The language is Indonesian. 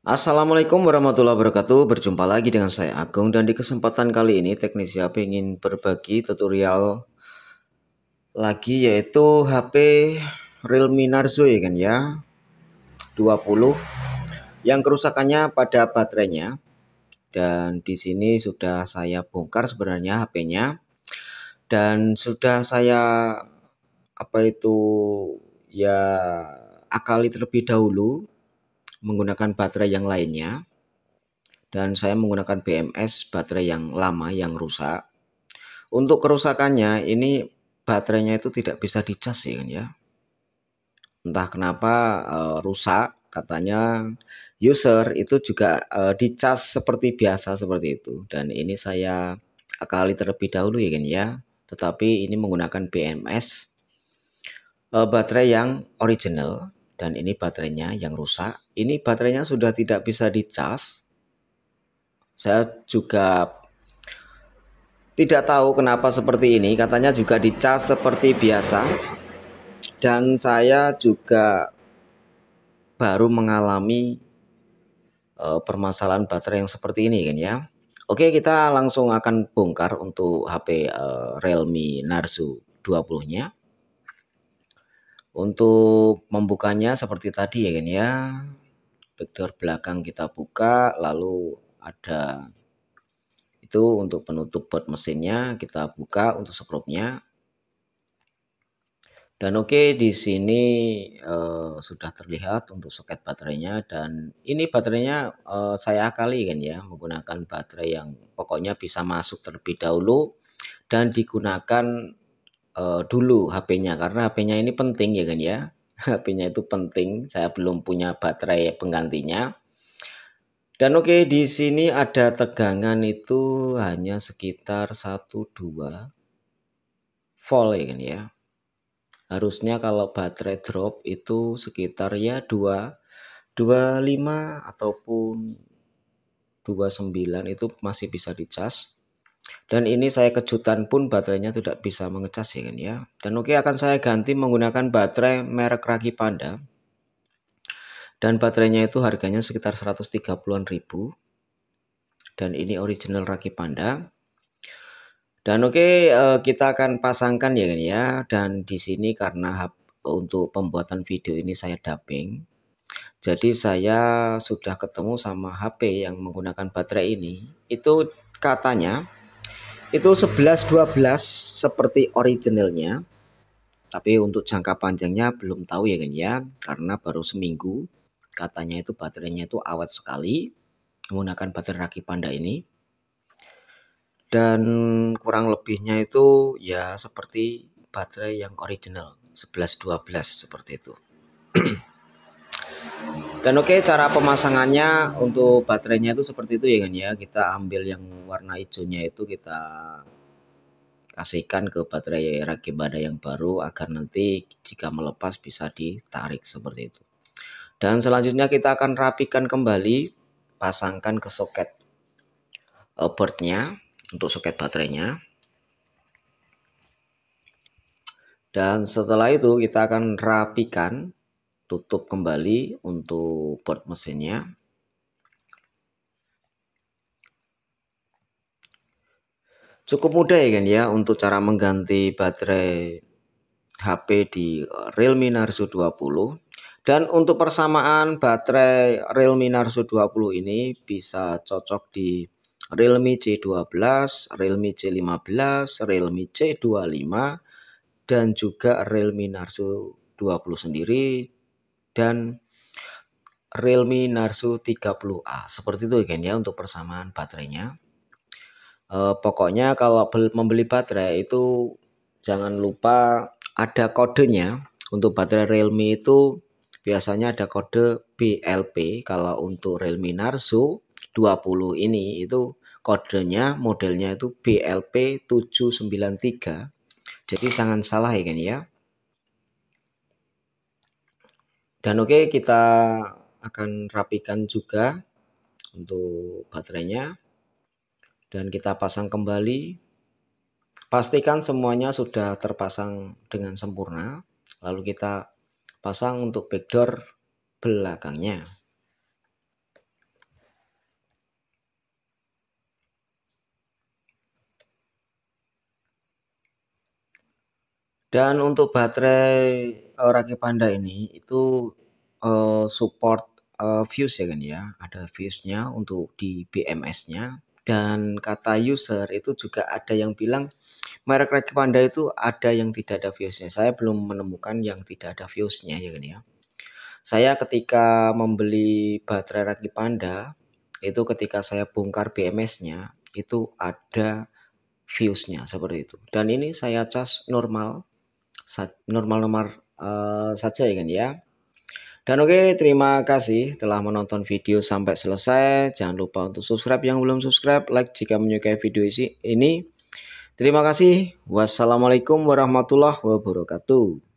Assalamualaikum warahmatullahi wabarakatuh. Berjumpa lagi dengan saya Agung dan di kesempatan kali ini teknisi HP ingin berbagi tutorial lagi yaitu HP Realme Narzo ya kan ya 20 yang kerusakannya pada baterainya, dan di sini sudah saya bongkar sebenarnya HP-nya dan sudah saya ya akali terlebih dahulu menggunakan baterai yang lainnya. Dan saya menggunakan BMS baterai yang lama yang rusak. Untuk kerusakannya ini baterainya itu tidak bisa dicas ya kan ya. Entah kenapa rusak, katanya user itu juga dicas seperti biasa seperti itu. Dan ini saya akali terlebih dahulu ya kan ya. Tetapi ini menggunakan BMS baterai yang original, dan ini baterainya yang rusak. Ini baterainya sudah tidak bisa dicas. Saya juga tidak tahu kenapa seperti ini, katanya juga dicas seperti biasa. Dan saya juga baru mengalami permasalahan baterai yang seperti ini kan ya. Oke, kita langsung akan bongkar untuk HP Realme Narzo 20-nya. Untuk membukanya seperti tadi ya kan ya. Backdoor belakang kita buka, lalu ada itu untuk penutup board mesinnya, kita buka untuk skrupnya. Dan oke, di sini sudah terlihat untuk soket baterainya, dan ini baterainya saya akali kan ya menggunakan baterai yang pokoknya bisa masuk terlebih dahulu dan digunakan dulu HP-nya, karena HP-nya ini penting ya kan ya. HP-nya itu penting, saya belum punya baterai penggantinya. Dan oke, di sini ada tegangan itu hanya sekitar 1-2 volt ya kan ya. Harusnya kalau baterai drop itu sekitar ya 25 ataupun 29 itu masih bisa dicas. Dan ini saya kejutan pun baterainya tidak bisa mengecas ya kan ya. Dan oke, akan saya ganti menggunakan baterai merek Raki Panda. Dan baterainya itu harganya sekitar 130-an ribu. Dan ini original Raki Panda. Dan oke, kita akan pasangkan ya kan ya. Dan di sini karena untuk pembuatan video ini saya dubbing, jadi saya sudah ketemu sama HP yang menggunakan baterai ini. Itu katanya itu 11-12 seperti originalnya. Tapi untuk jangka panjangnya belum tahu ya kan ya. Karena baru seminggu. Katanya itu baterainya itu awet sekali menggunakan baterai Raki Panda ini. Dan kurang lebihnya itu ya seperti baterai yang original 11-12 seperti itu. Dan oke, cara pemasangannya untuk baterainya itu seperti itu ya kan ya. Kita ambil yang warna hijaunya itu, kita kasihkan ke baterai Raki Panda yang baru agar nanti jika melepas bisa ditarik seperti itu. Dan selanjutnya kita akan rapikan kembali, pasangkan ke soket boardnya untuk soket baterainya. Dan setelah itu kita akan rapikan, tutup kembali untuk board mesinnya. Cukup mudah ya kan ya untuk cara mengganti baterai HP di Realme Narzo 20. Dan untuk persamaan baterai Realme Narzo 20 ini bisa cocok di Realme C12, Realme C15, Realme C25, dan juga Realme Narzo 20 sendiri, dan Realme Narzo 30A. Seperti itu kan ya untuk persamaan baterainya. Pokoknya kalau membeli baterai itu jangan lupa ada kodenya. Untuk baterai Realme itu biasanya ada kode BLP. Kalau untuk Realme Narzo 20 ini itu kodenya, modelnya itu BLP 793. Jadi jangan salah ya kan ya. Dan oke, kita akan rapikan juga untuk baterainya. Dan kita pasang kembali. Pastikan semuanya sudah terpasang dengan sempurna. Lalu kita pasang untuk backdoor belakangnya. Dan untuk baterai Rakit Panda ini itu support fuse ya kan ya, ada fuse-nya untuk di BMS-nya. Dan kata user itu juga ada yang bilang merek Rakit Panda itu ada yang tidak ada fuse-nya. Saya belum menemukan yang tidak ada fuse-nya ya kan ya. Saya ketika membeli baterai Rakit Panda itu ketika saya bongkar BMS-nya itu ada fuse-nya seperti itu. Dan ini saya cas normal normal-normal saja ya kan ya. Dan oke, terima kasih telah menonton video sampai selesai. Jangan lupa untuk subscribe yang belum subscribe, like jika menyukai video ini. Terima kasih. Wassalamualaikum warahmatullahi wabarakatuh.